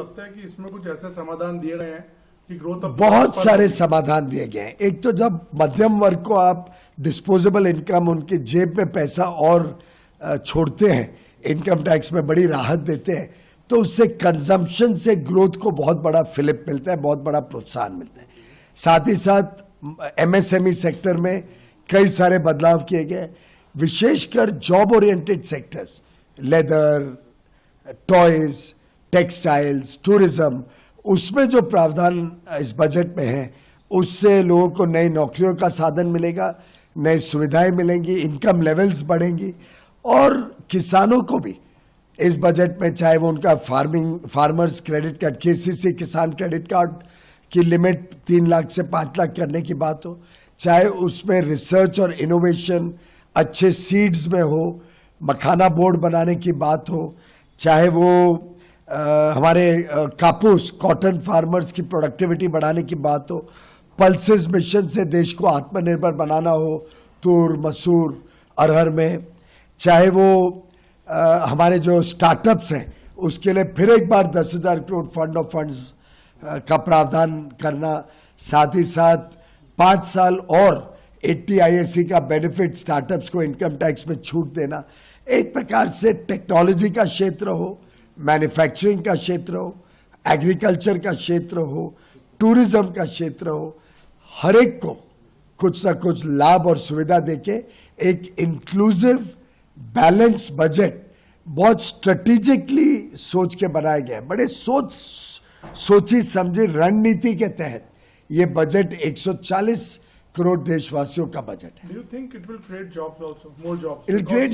लगता है कि इसमें कुछ ऐसे समाधान दिए गए हैं कि ग्रोथ बहुत सारे समाधान दिए गए हैं। एक तो जब मध्यम वर्ग को आप डिस्पोजेबल इनकम, उनके जेब में पैसा और छोड़ते हैं, इनकम टैक्स में बड़ी राहत देते हैं, तो उससे कंजम्पशन से ग्रोथ को बहुत बड़ा फिलिप मिलता है, बहुत बड़ा प्रोत्साहन मिलता है। साथ ही साथ एमएसएमई सेक्टर में कई सारे बदलाव किए गए, विशेषकर job oriented sectors, leather, toys, textiles, tourism, उसमें जो प्रावधान इस बजट में है उससे लोगों को नई नौकरियों का साधन मिलेगा, नई सुविधाएं मिलेंगी, इनकम लेवल्स बढ़ेंगी। और किसानों को भी इस बजट में, चाहे वो उनका फार्मर्स क्रेडिट कार्ड, केसीसी किसान क्रेडिट कार्ड की लिमिट 3 लाख से 5 लाख करने की बात हो, चाहे उसमें रिसर्च और इनोवेशन अच्छे सीड्स में हो, मखाना बोर्ड बनाने की बात हो, चाहे वो हमारे कापूस कॉटन फार्मर्स की प्रोडक्टिविटी बढ़ाने की बात हो, पल्सेस मिशन से देश को आत्मनिर्भर बनाना हो तूर, मसूर, अरहर में, चाहे वो हमारे जो स्टार्टअप्स हैं उसके लिए फिर एक बार 10,000 करोड़ फंड ऑफ फंड्स का प्रावधान करना, साथ ही साथ 5 साल और 80 ISC का बेनिफिट स्टार्टअप्स को इनकम टैक्स में छूट देना। एक प्रकार से टेक्नोलॉजी का क्षेत्र हो, मैन्युफैक्चरिंग का क्षेत्र हो, एग्रीकल्चर का क्षेत्र हो, टूरिज्म का क्षेत्र हो, हर एक को कुछ ना कुछ लाभ और सुविधा देके एक इंक्लूसिव बैलेंस्ड बजट बहुत स्ट्रेटेजिकली सोच के बनाया गया है। बड़े सोची समझी रणनीति के तहत ये बजट 140 करोड़ देशवासियों का बजट है। Do you think it will create jobs also, more jobs? It will create